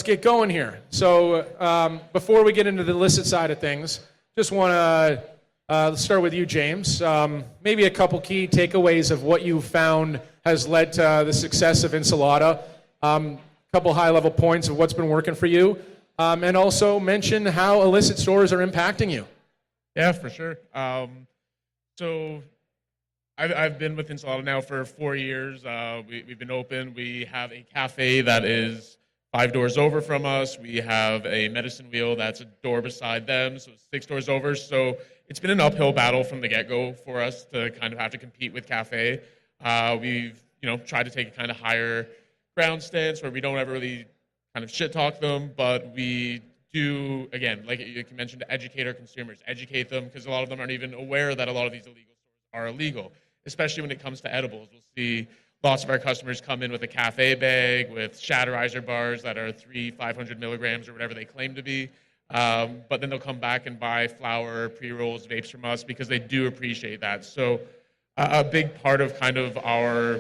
let's get going here. So before we get into the illicit side of things, just want to let's start with you, James. Maybe a couple key takeaways of what you found has led to the success of Insalata. A couple high-level points of what's been working for you, and also mention how illicit stores are impacting you. Yeah, for sure. So I've been with Insalata now for 4 years. We've been open. We have a cafe that is 5 doors over from us. We have a medicine wheel that's a door beside them, so 6 doors over. So it's been an uphill battle from the get-go for us to kind of have to compete with cafe. We've tried to take a kind of higher ground stance where we don't ever really kind of shit talk them, but we do, again, like you mentioned, to educate our consumers, educate them, because a lot of them aren't even aware that a lot of these illegal stores are illegal, especially when it comes to edibles. We'll see lots of our customers come in with a cafe bag with Shatterizer bars that are 500 milligrams or whatever they claim to be, but then they'll come back and buy flower, pre-rolls, vapes from us because they do appreciate that. So a big part of kind of our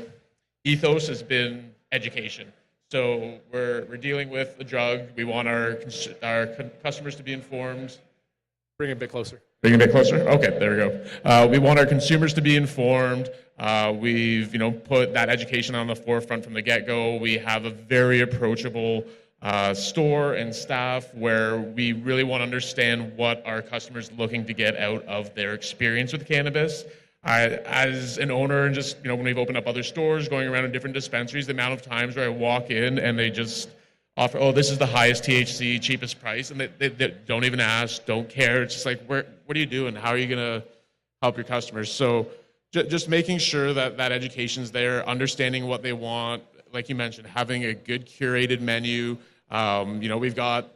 ethos has been education. So we're dealing with a drug. We want our customers to be informed. Bring it a bit closer. Bring it a bit closer? Okay, there we go. We want our consumers to be informed. We've put that education on the forefront from the get-go. We have a very approachable store and staff where we really want to understand what our customers looking to get out of their experience with cannabis. As an owner, and just when we've opened up other stores, going around in different dispensaries, the amount of times where I walk in and they just offer, oh, this is the highest THC, cheapest price, and they don't even ask, don't care. It's just like, what are you doing? How are you going to help your customers? So just making sure that education's there, understanding what they want, like you mentioned, having a good curated menu. We've got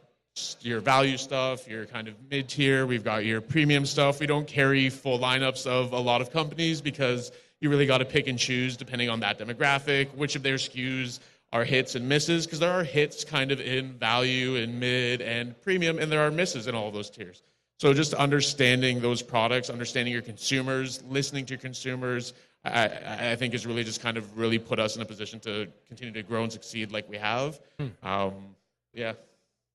your value stuff, your kind of mid-tier, we've got your premium stuff. We don't carry full lineups of a lot of companies because you really got to pick and choose depending on that demographic, which of their SKUs are hits and misses, because there are hits kind of in value and mid and premium, and there are misses in all of those tiers. So just understanding those products, understanding your consumers, listening to your consumers, I think is really just kind of really put us in a position to continue to grow and succeed like we have. Yeah.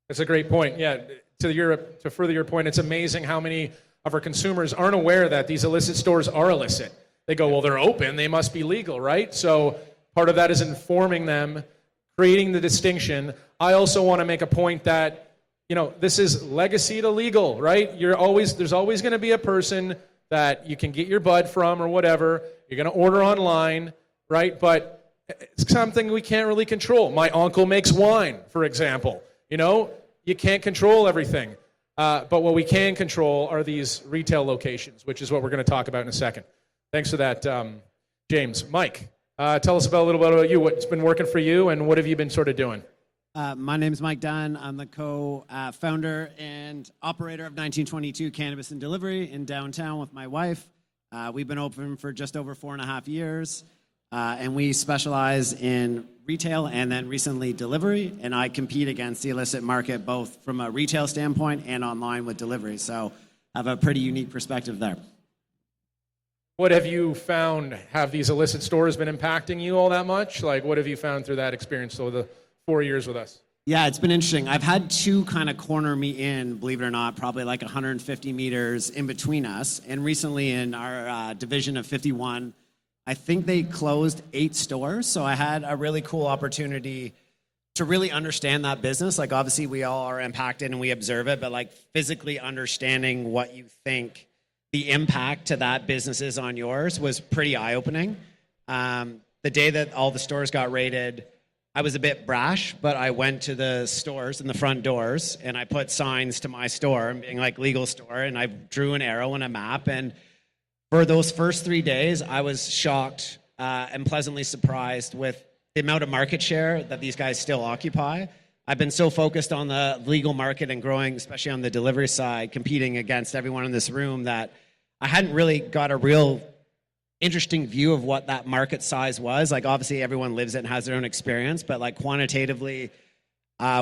That's a great point. Yeah, to further your point, it's amazing how many of our consumers aren't aware that these illicit stores are illicit. They go, well, they're open, they must be legal, right? So part of that is informing them, creating the distinction. I also want to make a point that, this is legacy to legal, right? There's always going to be a person that you can get your bud from or whatever. You're going to order online, right? But it's something we can't really control. My uncle makes wine, for example. You can't control everything. But what we can control are these retail locations, which is what we're going to talk about in a second. Thanks for that, James. Mike, tell us a little bit about you, what's been working for you, and what have you been sort of doing? My name is Mike Dunn. I'm the co-founder and operator of 1922 Cannabis and Delivery in downtown with my wife. We've been open for just over 4.5 years, and we specialize in retail and then recently delivery, and I compete against the illicit market both from a retail standpoint and online with delivery, so I have a pretty unique perspective there. What have you found? Have these illicit stores been impacting you all that much? Like, what have you found through that experience over the 4 years with us? Yeah, it's been interesting. I've had two kind of corner me in, believe it or not, probably like 150 meters in between us, and recently in our division of 51, I think they closed 8 stores, so I had a really cool opportunity to really understand that business. Like, obviously, we all are impacted and we observe it, but like physically understanding what you think the impact to that business is on yours was pretty eye-opening. The day that all the stores got raided, I was a bit brash, but I went to the stores and the front doors, and I put signs to my store, being like legal store, and I drew an arrow and a map, and for those first 3 days, I was shocked and pleasantly surprised with the amount of market share that these guys still occupy. I've been so focused on the legal market and growing, especially on the delivery side, competing against everyone in this room, that I hadn't really got a real interesting view of what that market size was. Like, obviously, everyone lives it and has their own experience, but like quantitatively,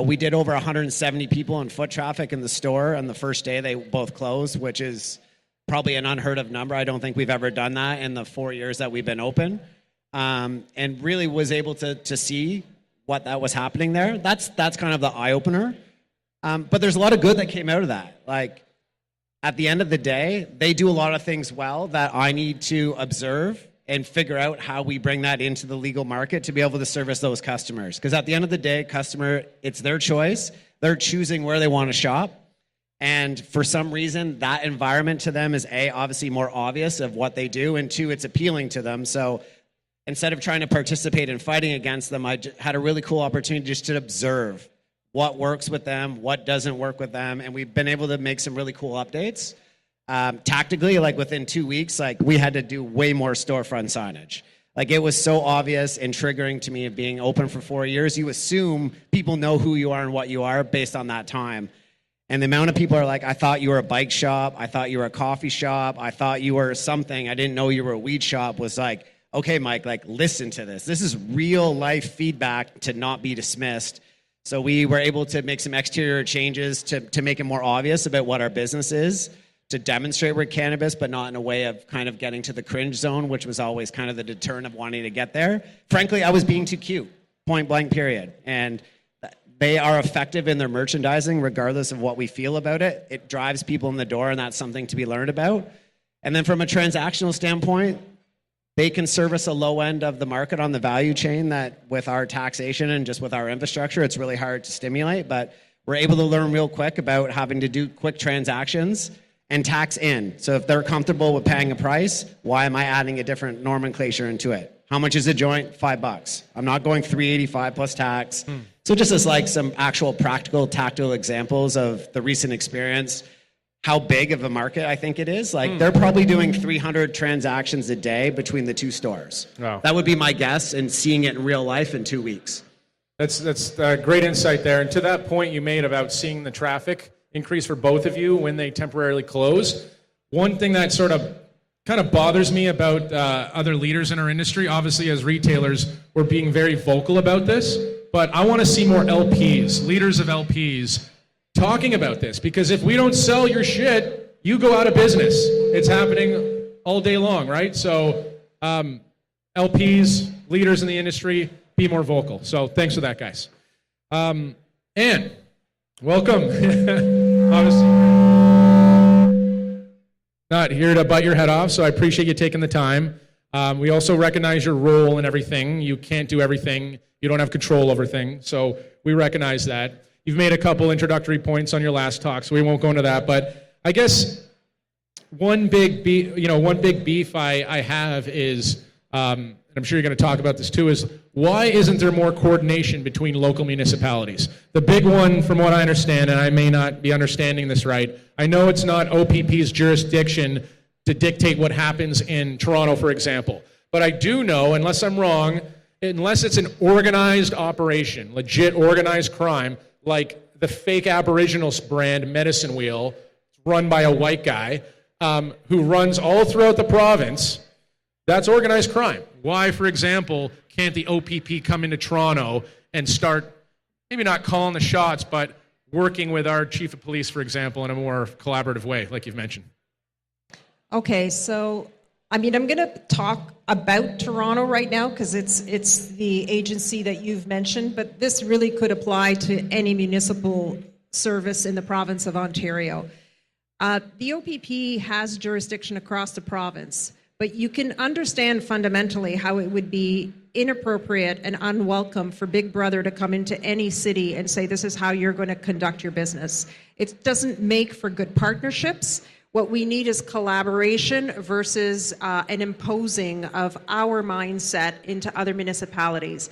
we did over 170 people in foot traffic in the store on the first day they both closed, which is probably an unheard of number. I don't think we've ever done that in the 4 years that we've been open. And really was able to see what that was happening there. That's kind of the eye opener. But there's a lot of good that came out of that. Like, at the end of the day, they do a lot of things well that I need to observe and figure out how we bring that into the legal market to be able to service those customers. Because at the end of the day, customer, it's their choice. They're choosing where they want to shop. And for some reason, that environment to them is A, obviously more obvious of what they do, and two, it's appealing to them. So instead of trying to participate in fighting against them, I had a really cool opportunity just to observe what works with them, what doesn't work with them, and we've been able to make some really cool updates. Tactically, like within 2 weeks, like we had to do way more storefront signage. Like it was so obvious and triggering to me of being open for 4 years. You assume people know who you are and what you are based on that time. And the amount of people are like, I thought you were a bike shop. I thought you were a coffee shop. I thought you were something. I didn't know you were a weed shop. Was like, okay, Mike, like listen to this. This is real life feedback to not be dismissed. So we were able to make some exterior changes to make it more obvious about what our business is, to demonstrate we're cannabis, but not in a way of kind of getting to the cringe zone, which was always kind of the deterrent of wanting to get there. Frankly, I was being too cute, point blank, period. And they are effective in their merchandising, regardless of what we feel about it. It drives people in the door, and that's something to be learned about. And then from a transactional standpoint, they can service a low end of the market on the value chain that with our taxation and just with our infrastructure, it's really hard to stimulate. But we're able to learn real quick about having to do quick transactions and tax in. So if they're comfortable with paying a price, why am I adding a different nomenclature into it? How much is a joint? $5. I'm not going $3.85 plus tax. So just as like some actual practical, tactile examples of the recent experience, how big of a market I think it is. Like they're probably doing 300 transactions a day between the two stores. Wow. That would be my guess, and seeing it in real life in 2 weeks. That's great insight there. And to that point you made about seeing the traffic increase for both of you when they temporarily close, one thing that sort of kind of bothers me about other leaders in our industry, obviously as retailers, we're being very vocal about this, but I want to see more LPs, leaders of LPs, talking about this, because if we don't sell your shit, you go out of business. It's happening all day long, right? So LPs, leaders in the industry, be more vocal. So thanks for that, guys. Ann, welcome. Obviously, not here to bite your head off, so I appreciate you taking the time. We also recognize your role in everything. You can't do everything. You don't have control over things, so we recognize that. You've made a couple introductory points on your last talk, so we won't go into that. But I guess one big beef I have is, and I'm sure you're going to talk about this too, is why isn't there more coordination between local municipalities? The big one, from what I understand, and I may not be understanding this right, I know it's not OPP's jurisdiction to dictate what happens in Toronto, for example. But I do know, unless I'm wrong, unless it's an organized operation, legit organized crime, like the fake Aboriginals brand Medicine Wheel, run by a white guy who runs all throughout the province, that's organized crime. Why, for example, can't the OPP come into Toronto and start, maybe not calling the shots, but working with our chief of police, for example, in a more collaborative way, like you've mentioned? Okay, so I'm going to talk about Toronto right now because it's the agency that you've mentioned, but this really could apply to any municipal service in the province of Ontario. The OPP has jurisdiction across the province, but you can understand fundamentally how it would be inappropriate and unwelcome for Big Brother to come into any city and say, this is how you're going to conduct your business. It doesn't make for good partnerships. What we need is collaboration versus an imposing of our mindset into other municipalities.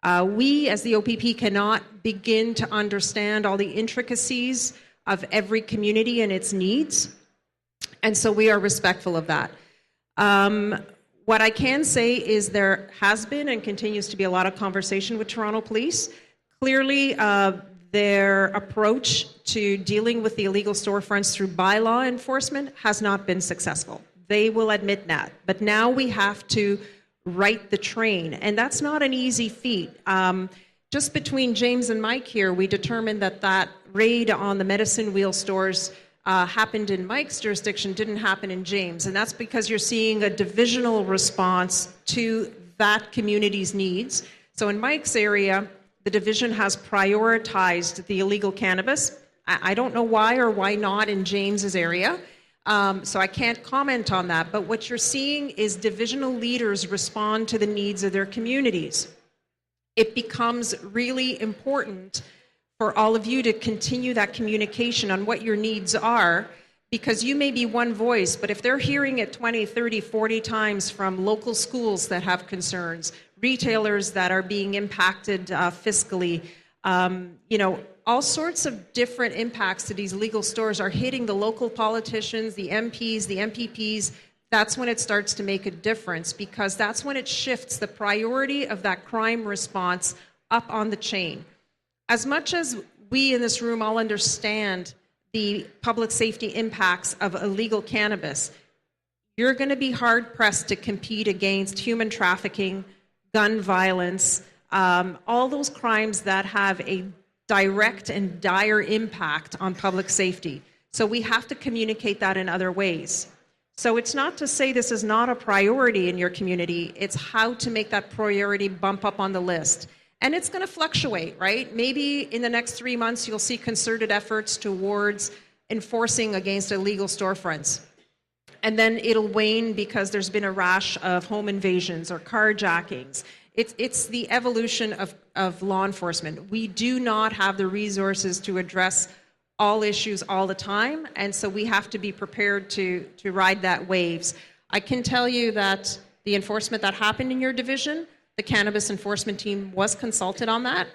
We, as the OPP, cannot begin to understand all the intricacies of every community and its needs, and so we are respectful of that. What I can say is there has been and continues to be a lot of conversation with Toronto Police. Clearly, their approach to dealing with the illegal storefronts through bylaw enforcement has not been successful. They will admit that. But now we have to right the train, and that's not an easy feat. Just between James and Mike here, we determined that raid on the Medicine Wheel stores happened in Mike's jurisdiction, didn't happen in James. And that's because you're seeing a divisional response to that community's needs. So in Mike's area, the division has prioritized the illegal cannabis. I don't know why or why not in James's area, so I can't comment on that. But what you're seeing is divisional leaders respond to the needs of their communities. It becomes really important for all of you to continue that communication on what your needs are, because you may be one voice, but if they're hearing it 20, 30, 40 times from local schools that have concerns, retailers that are being impacted fiscally, all sorts of different impacts to these legal stores are hitting the local politicians, the MPs, the MPPs. That's when it starts to make a difference, because that's when it shifts the priority of that crime response up on the chain. As much as we in this room all understand the public safety impacts of illegal cannabis, you're going to be hard-pressed to compete against human trafficking, gun violence, all those crimes that have a direct and dire impact on public safety. So we have to communicate that in other ways. So it's not to say this is not a priority in your community, it's how to make that priority bump up on the list. And it's going to fluctuate, right? Maybe in the next 3 months you'll see concerted efforts towards enforcing against illegal storefronts. And then it'll wane because there's been a rash of home invasions or carjackings. It's the evolution of law enforcement. We do not have the resources to address all issues all the time, and so we have to be prepared to ride that waves. I can tell you that the enforcement that happened in your division, the cannabis enforcement team was consulted on that.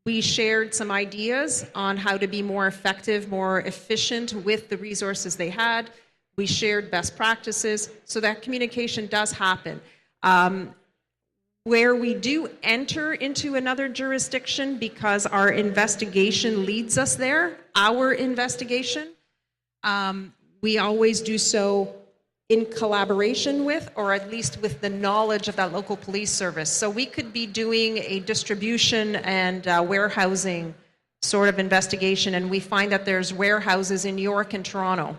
We shared some ideas on how to be more effective, more efficient with the resources they had. We shared best practices, so that communication does happen. Where we do enter into another jurisdiction because our investigation leads us there, our investigation, we always do so in collaboration with, or at least with the knowledge of that local police service. So we could be doing a distribution and warehousing sort of investigation, and we find that there's warehouses in New York and Toronto.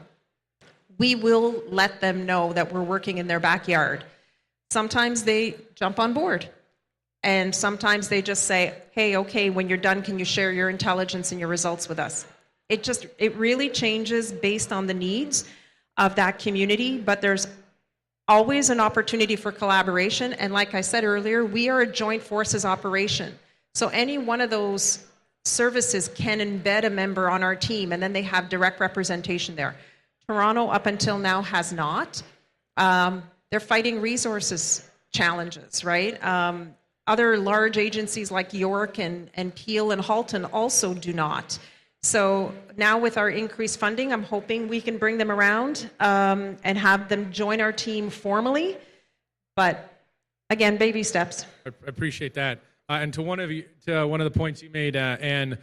We will let them know that we're working in their backyard. Sometimes they jump on board, and sometimes they just say, hey, okay, when you're done, can you share your intelligence and your results with us? It really changes based on the needs of that community, but there's always an opportunity for collaboration. And like I said earlier, we are a joint forces operation. So any one of those services can embed a member on our team, and then they have direct representation there. Toronto, up until now, has not. They're fighting resources challenges, right? Other large agencies like York and Peel and Halton also do not. So now with our increased funding, I'm hoping we can bring them around and have them join our team formally. But again, baby steps. I appreciate that. And to one of the points you made, Anne,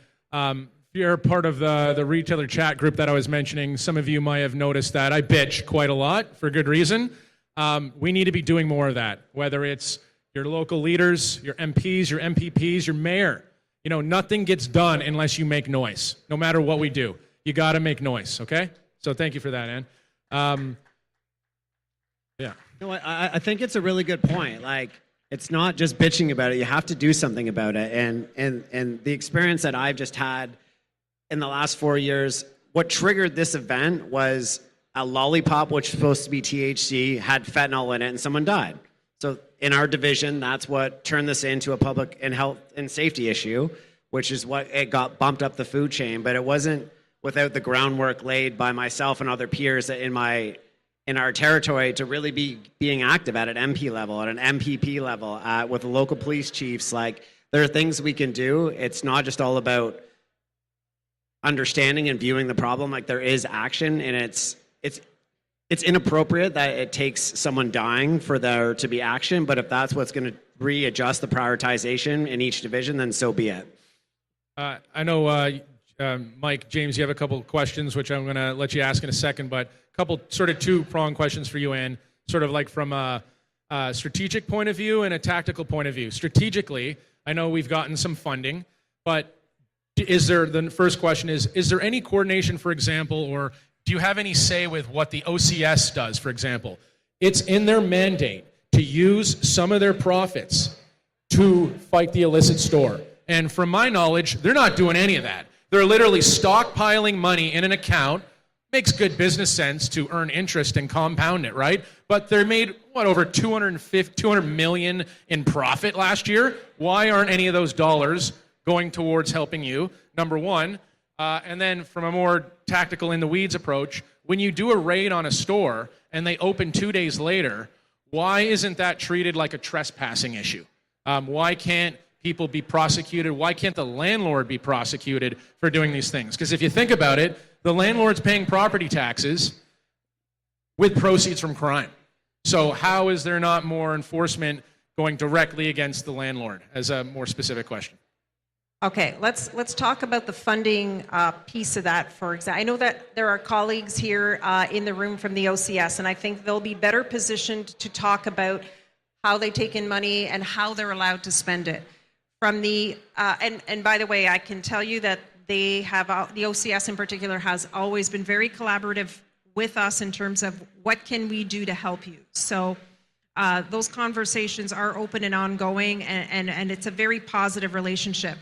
you're part of the retailer chat group that I was mentioning. Some of you might have noticed that I bitch quite a lot for good reason. We need to be doing more of that, whether it's your local leaders, your MPs, your MPPs, your mayor. Nothing gets done unless you make noise. No matter what we do, you got to make noise, okay? So thank you for that, Ann. Yeah. I think it's a really good point. Like, it's not just bitching about it. You have to do something about it. And the experience that I've just had in the last 4 years, what triggered this event was a lollipop, which was supposed to be THC, had fentanyl in it, and someone died. So in our division, that's what turned this into a public and health and safety issue, which is what it got bumped up the food chain. But it wasn't without the groundwork laid by myself and other peers in our territory to really be being active at an MP level, at an MPP level, with the local police chiefs. Like, there are things we can do. It's not just all about understanding and viewing the problem. Like, there is action, and it's inappropriate that it takes someone dying for there to be action, but if that's what's going to readjust the prioritization in each division, then so be it. I know, Mike, James, you have a couple questions, which I'm going to let you ask in a second, but a couple sort of two-pronged questions for you, Ann, sort of like from a strategic point of view and a tactical point of view. Strategically, I know we've gotten some funding, but the first question is there any coordination, for example, or do you have any say with what the OCS does, for example? It's in their mandate to use some of their profits to fight the illicit store. And from my knowledge, they're not doing any of that. They're literally stockpiling money in an account. Makes good business sense to earn interest and compound it, right? But they made, over $200 million in profit last year. Why aren't any of those dollars going towards helping you, number one? And then from a more tactical in the weeds approach, when you do a raid on a store and they open 2 days later, why isn't that treated like a trespassing issue? Why can't people be prosecuted? Why can't the landlord be prosecuted for doing these things? Because if you think about it, the landlord's paying property taxes with proceeds from crime. So how is there not more enforcement going directly against the landlord, as a more specific question? Okay, let's talk about the funding piece of that, for example. I know that there are colleagues here in the room from the OCS, and I think they'll be better positioned to talk about how they take in money and how they're allowed to spend it. From the and by the way, I can tell you that they have the OCS in particular has always been very collaborative with us in terms of what can we do to help you. So those conversations are open and ongoing, and it's a very positive relationship.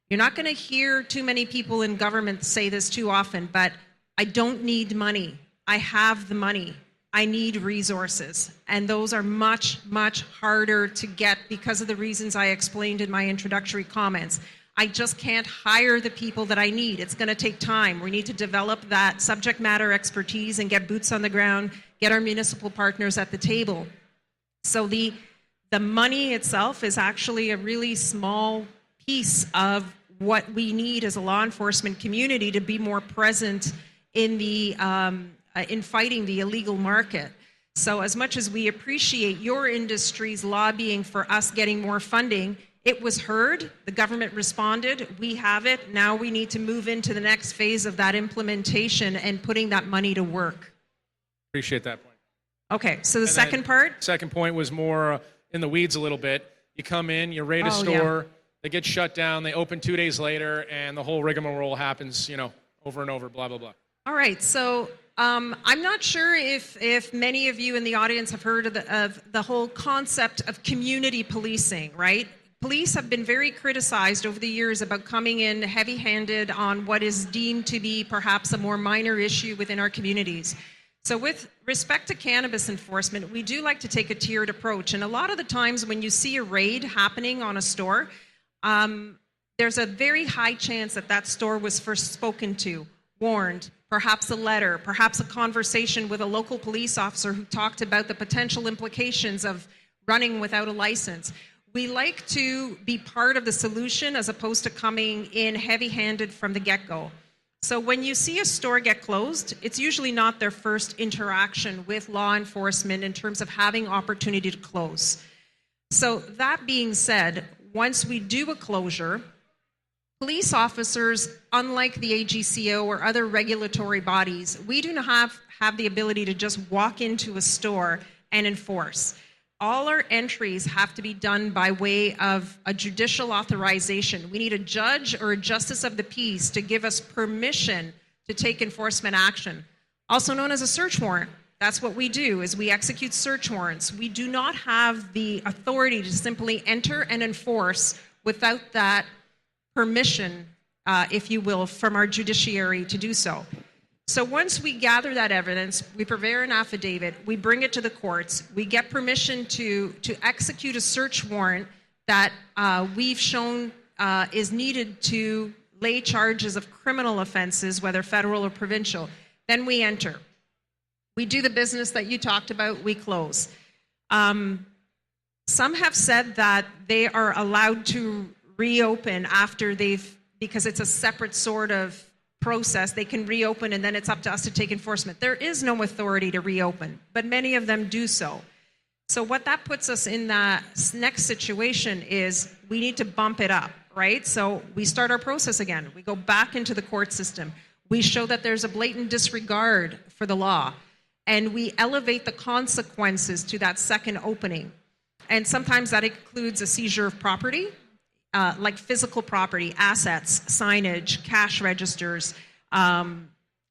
You're not going to hear too many people in government say this too often, but I don't need money. I have the money. I need resources. And those are much, much harder to get because of the reasons I explained in my introductory comments. I just can't hire the people that I need. It's going to take time. We need to develop that subject matter expertise and get boots on the ground, get our municipal partners at the table. So the money itself is actually a really small piece of what we need as a law enforcement community to be more present in the in fighting the illegal market. So as much as we appreciate your industry's lobbying for us getting more funding, it was heard, the government responded, we have it, now we need to move into the next phase of that implementation and putting that money to work. Appreciate that point. Okay, so the second part? Second point was more in the weeds a little bit. You come in, you raid a store, they get shut down, they open 2 days later, and the whole rigmarole happens, over and over, blah, blah, blah. All right, so I'm not sure if many of you in the audience have heard of the whole concept of community policing, right? Police have been very criticized over the years about coming in heavy-handed on what is deemed to be perhaps a more minor issue within our communities. So with respect to cannabis enforcement, we do like to take a tiered approach. And a lot of the times when you see a raid happening on a store, there's a very high chance that that store was first spoken to, warned, perhaps a letter, perhaps a conversation with a local police officer who talked about the potential implications of running without a license. We like to be part of the solution as opposed to coming in heavy-handed from the get-go. So when you see a store get closed, it's usually not their first interaction with law enforcement in terms of having opportunity to close. So that being said, once we do a closure, police officers, unlike the AGCO or other regulatory bodies, we do not have the ability to just walk into a store and enforce. All our entries have to be done by way of a judicial authorization. We need a judge or a justice of the peace to give us permission to take enforcement action, also known as a search warrant. That's what we do, is we execute search warrants. We do not have the authority to simply enter and enforce without that permission, if you will, from our judiciary to do so. So once we gather that evidence, we prepare an affidavit, we bring it to the courts, we get permission to execute a search warrant that we've shown is needed to lay charges of criminal offenses, whether federal or provincial. Then we enter. We do the business that you talked about, we close. Some have said that they are allowed to reopen after because it's a separate sort of process, they can reopen and then it's up to us to take enforcement. There is no authority to reopen, but many of them do so. So what that puts us in that next situation is we need to bump it up, right? So we start our process again. We go back into the court system. We show that there's a blatant disregard for the law, and we elevate the consequences to that second opening. And sometimes that includes a seizure of property, like physical property, assets, signage, cash registers,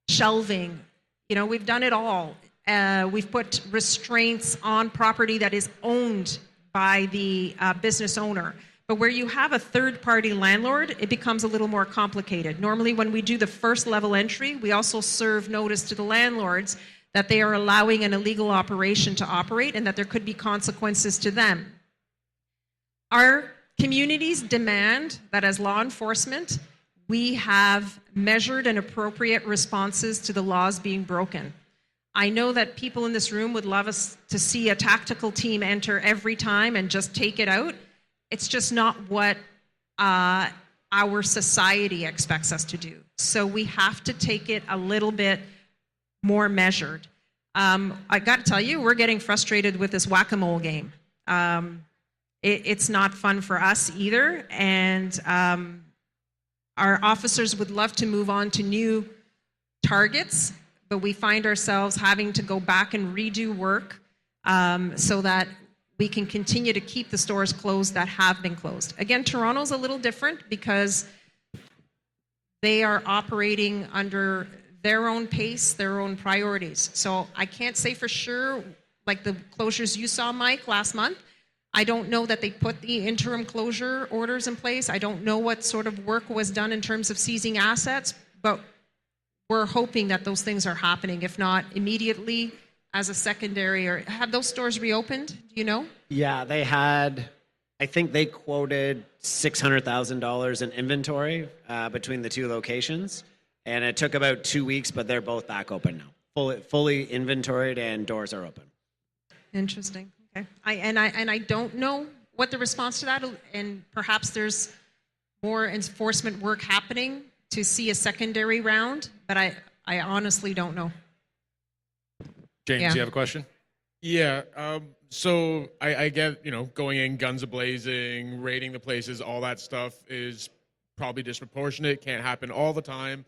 shelving. We've done it all. We've put restraints on property that is owned by the business owner. But where you have a third-party landlord, it becomes a little more complicated. Normally, when we do the first level entry, we also serve notice to the landlords that they are allowing an illegal operation to operate and that there could be consequences to them. Our communities demand that as law enforcement, we have measured and appropriate responses to the laws being broken. I know that people in this room would love us to see a tactical team enter every time and just take it out. It's just not what our society expects us to do. So we have to take it a little bit more measured. I got to tell you, we're getting frustrated with this whack-a-mole game. It's not fun for us either, and our officers would love to move on to new targets, but we find ourselves having to go back and redo work so that we can continue to keep the stores closed that have been closed. Again, Toronto's a little different because they are operating under their own pace, their own priorities. So I can't say for sure, like the closures you saw, Mike, last month. I don't know that they put the interim closure orders in place. I don't know what sort of work was done in terms of seizing assets, but we're hoping that those things are happening, if not immediately as a secondary. Or have those stores reopened? Do you know? Yeah, they had, I think they quoted $600,000 in inventory between the two locations. And it took about 2 weeks, but they're both back open now. Fully inventoried and doors are open. Interesting. Okay. I don't know what the response to that, and perhaps there's more enforcement work happening to see a secondary round, but I honestly don't know. James, Yeah. you have a question? Yeah. So I get, going in guns a-blazing, raiding the places, all that stuff is probably disproportionate, can't happen all the time.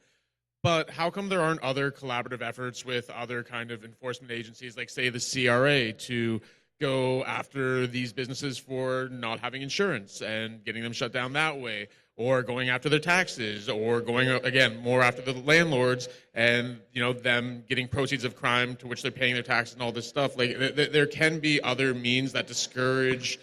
But how come there aren't other collaborative efforts with other kind of enforcement agencies, like say the CRA, to go after these businesses for not having insurance and getting them shut down that way, or going after their taxes, or going, again, more after the landlords and, them getting proceeds of crime to which they're paying their taxes and all this stuff? Like, there can be other means that discourage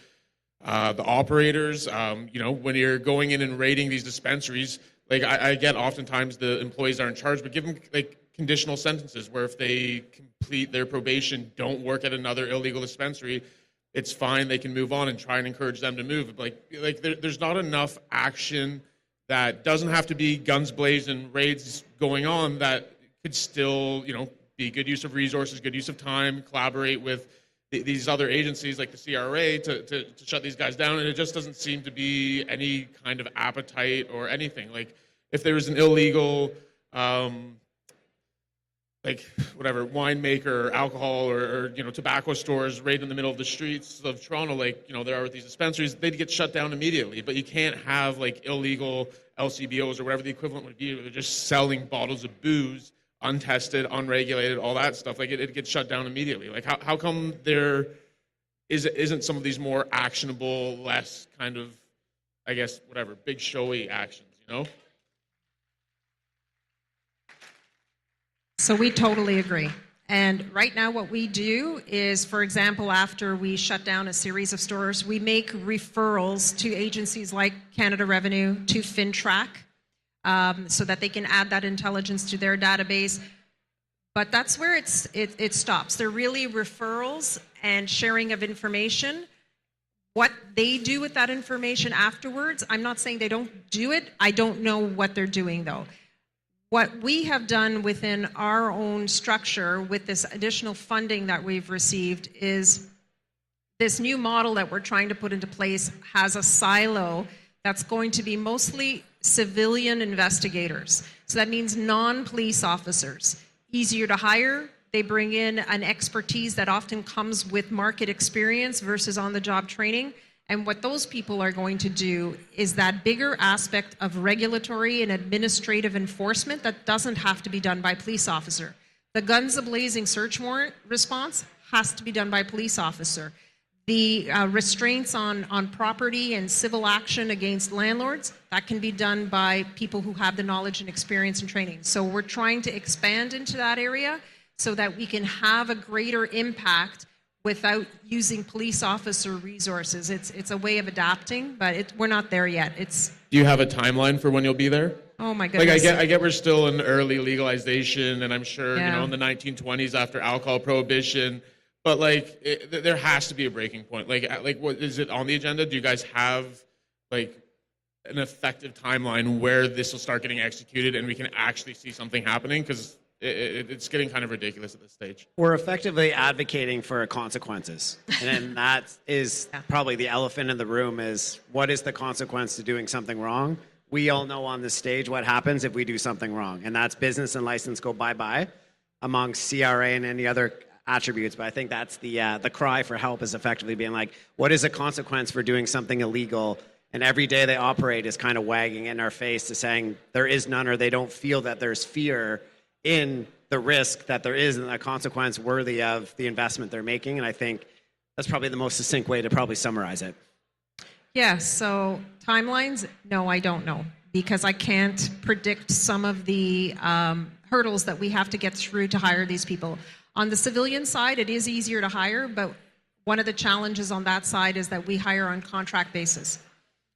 the operators. When you're going in and raiding these dispensaries, like I get oftentimes the employees aren't charged, but give them like conditional sentences where if they complete their probation, don't work at another illegal dispensary, it's fine. They can move on and try and encourage them to move. There's not enough action that doesn't have to be guns blazing, raids going on, that could still, be good use of resources, good use of time, collaborate with these other agencies like the CRA to shut these guys down. And it just doesn't seem to be any kind of appetite or anything. Like if there was an illegal, winemaker or alcohol or tobacco stores right in the middle of the streets of Toronto, there are with these dispensaries, they'd get shut down immediately. But you can't have illegal LCBOs or whatever the equivalent would be, where they're just selling bottles of booze, untested, unregulated, all that stuff. It gets shut down immediately. How come there isn't some of these more actionable, less kind of, big showy actions, So we totally agree. And right now what we do is, for example, after we shut down a series of stores, we make referrals to agencies like Canada Revenue, to FinTrack, so that they can add that intelligence to their database. But that's where it stops. They're really referrals and sharing of information. What they do with that information afterwards, I'm not saying they don't do it. I don't know what they're doing, though. What we have done within our own structure with this additional funding that we've received is this new model that we're trying to put into place has a silo that's going to be mostly civilian investigators. So that means non-police officers. Easier to hire. They bring in an expertise that often comes with market experience versus on-the-job training. And what those people are going to do is that bigger aspect of regulatory and administrative enforcement that doesn't have to be done by police officer. The guns a-blazing search warrant response has to be done by police officer. The restraints on property and civil action against landlords, that can be done by people who have the knowledge and experience and training. So we're trying to expand into that area so that we can have a greater impact without using police officer resources. It's a way of adapting, but we're not there yet. Do you have a timeline for when you'll be there? Oh my Like goodness. I get we're still in early legalization, and I'm sure Yeah. in the 1920s after alcohol prohibition, but there has to be a breaking point. Like what is it on the agenda? Do you guys have like an effective timeline where this will start getting executed and we can actually see something happening? Because it's getting kind of ridiculous at this stage. We're effectively advocating for consequences. And then that is probably the elephant in the room is what is the consequence to doing something wrong? We all know on this stage what happens if we do something wrong. And that's business and license go bye-bye among CRA and any other attributes. But I think that's the cry for help is effectively being like, what is a consequence for doing something illegal? And every day they operate is kind of wagging in our face to saying there is none, or they don't feel that there's fear in the risk that there is and a consequence worthy of the investment they're making. And I think that's probably the most succinct way to probably summarize it. Yeah, so timelines, no, I don't know, because I can't predict some of the hurdles that we have to get through to hire these people. On the civilian side, it is easier to hire, but one of the challenges on that side is that we hire on contract basis.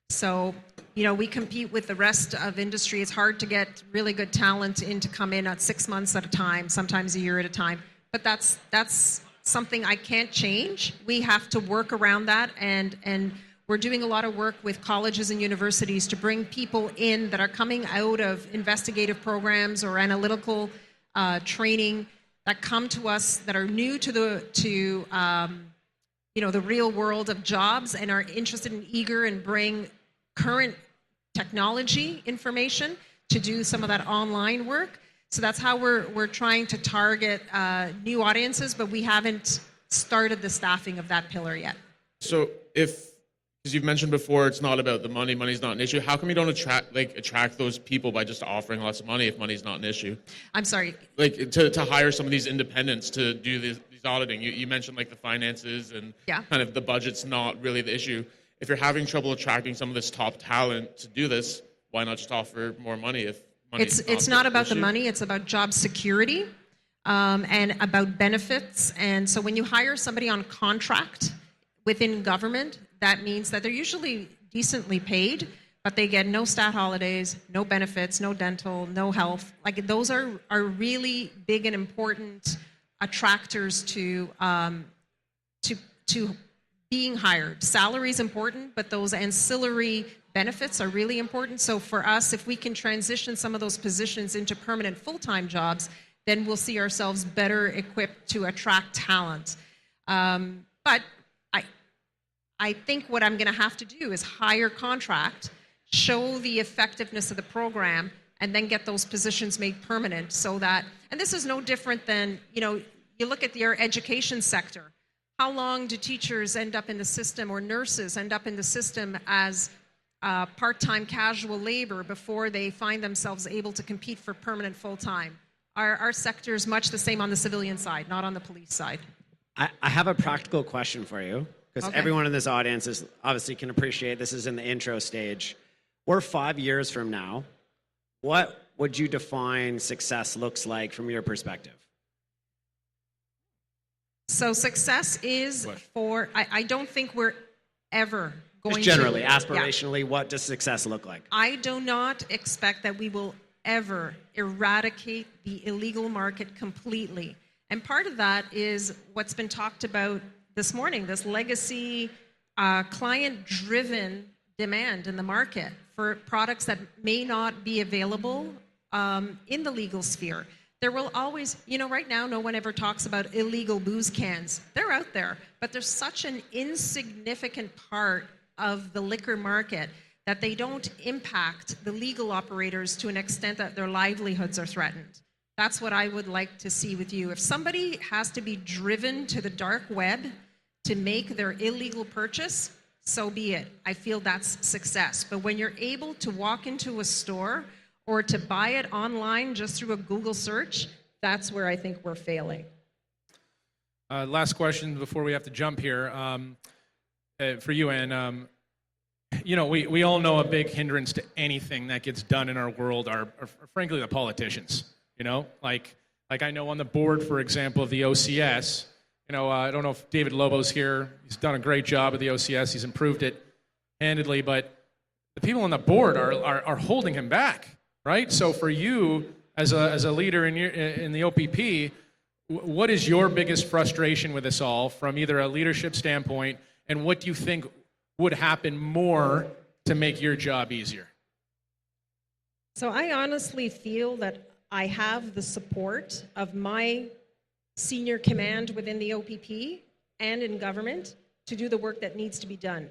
So, we compete with the rest of industry. It's hard to get really good talent in to come in at 6 months at a time, sometimes a year at a time. But that's something I can't change. We have to work around that, and we're doing a lot of work with colleges and universities to bring people in that are coming out of investigative programs or analytical training that come to us that are new to the real world of jobs and are interested and eager and bring current technology information to do some of that online work. So that's how we're trying to target new audiences, but we haven't started the staffing of that pillar yet. So because you've mentioned before, it's not about the money. Money's not an issue. How come you don't attract those people by just offering lots of money if money's not an issue? I'm sorry. Like to hire some of these independents to do these auditing. You mentioned like the finances and kind of the budget's not really the issue. If you're having trouble attracting some of this top talent to do this, why not just offer more money if money's It's not about the money, it's about job security and about benefits. And so when you hire somebody on contract within government, that means that they're usually decently paid, but they get no stat holidays, no benefits, no dental, no health. Like those are really big and important attractors to being hired. Salary is important, but those ancillary benefits are really important. So for us, if we can transition some of those positions into permanent full-time jobs, then we'll see ourselves better equipped to attract talent. But I think what I'm going to have to do is hire contract, show the effectiveness of the program, and then get those positions made permanent so that, and this is no different than, you look at your education sector. How long do teachers end up in the system or nurses end up in the system as part-time casual labor before they find themselves able to compete for permanent full-time? Our sector is much the same on the civilian side, not on the police side. I have a practical question for you, because everyone in this audience is obviously can appreciate this is in the intro stage. We're 5 years from now. What would you define success looks like from your perspective? So success is I don't think we're ever going Just generally, to... aspirationally, what does success look like? I do not expect that we will ever eradicate the illegal market completely. And part of that is what's been talked about this morning, this legacy client-driven demand in the market for products that may not be available in the legal sphere. There will always, right now, no one ever talks about illegal booze cans. They're out there, but they're such an insignificant part of the liquor market that they don't impact the legal operators to an extent that their livelihoods are threatened. That's what I would like to see with you. If somebody has to be driven to the dark web to make their illegal purchase, so be it. I feel that's success. But when you're able to walk into a store or to buy it online just through a Google search, that's where I think we're failing. Last question before we have to jump here. For you, Ann. We all know a big hindrance to anything that gets done in our world are frankly, the politicians. Like I know on the board, for example, of the OCS, I don't know if David Lobo's here. He's done a great job at the OCS. He's improved it handedly, but the people on the board are holding him back, right? So for you as a leader in the OPP, what is your biggest frustration with this all from either a leadership standpoint, and what do you think would happen more to make your job easier? So I honestly feel that I have the support of my senior command within the OPP and in government to do the work that needs to be done.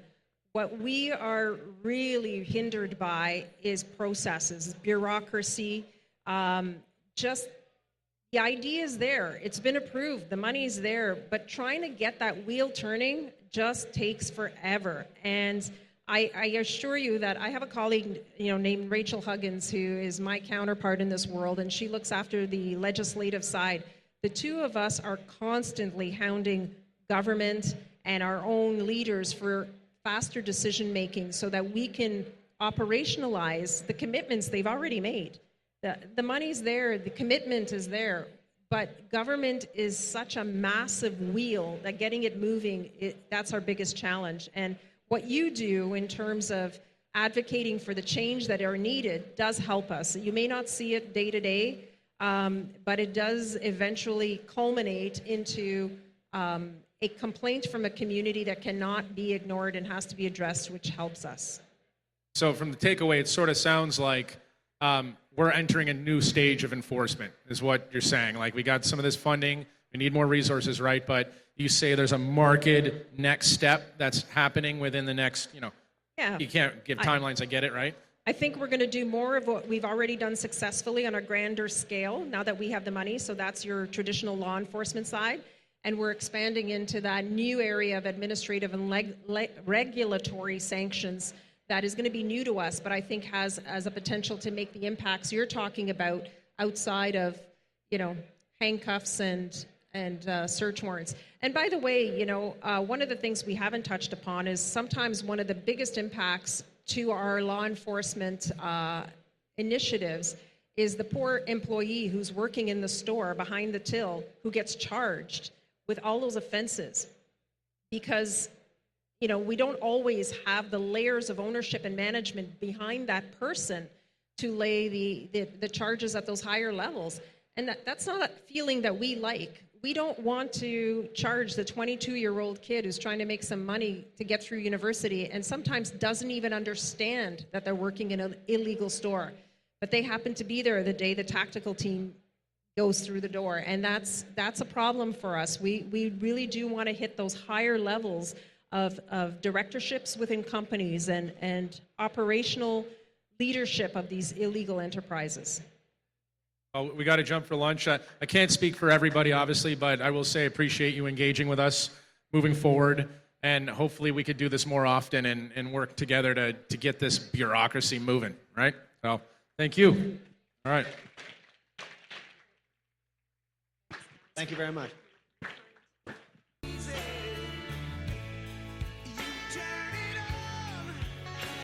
What we are really hindered by is processes, bureaucracy, just the idea is there. It's been approved. The money's there. But trying to get that wheel turning just takes forever. And I assure you that I have a colleague, named Rachel Huggins, who is my counterpart in this world, and she looks after the legislative side. The two of us are constantly hounding government and our own leaders for faster decision making so that we can operationalize the commitments they've already made. The money's there, the commitment is there, but government is such a massive wheel that getting it moving, that's our biggest challenge. And what you do in terms of advocating for the change that are needed does help us. You may not see it day to day, but it does eventually culminate into a complaint from a community that cannot be ignored and has to be addressed, which helps us. So from the takeaway, it sort of sounds like we're entering a new stage of enforcement, is what you're saying. Like, we got some of this funding, we need more resources, right? But you say there's a marked next step that's happening within the next, Yeah. you can't give timelines, I get it, right? I think we're going to do more of what we've already done successfully on a grander scale now that we have the money. So that's your traditional law enforcement side. And we're expanding into that new area of administrative and regulatory sanctions that is going to be new to us, but I think has a potential to make the impacts you're talking about outside of, handcuffs and search warrants. And by the way, one of the things we haven't touched upon is sometimes one of the biggest impacts to our law enforcement initiatives is the poor employee who's working in the store behind the till who gets charged with all those offenses because we don't always have the layers of ownership and management behind that person to lay the charges at those higher levels. And that's not a feeling that we like. We don't want to charge the 22-year-old kid who's trying to make some money to get through university and sometimes doesn't even understand that they're working in an illegal store. But they happen to be there the day the tactical team goes through the door. And that's a problem for us. We really do want to hit those higher levels of directorships within companies and operational leadership of these illegal enterprises. Well, we got to jump for lunch. I can't speak for everybody, obviously, but I will say I appreciate you engaging with us moving forward, and hopefully we could do this more often and work together to get this bureaucracy moving, right? So thank you. All right. Thank you very much.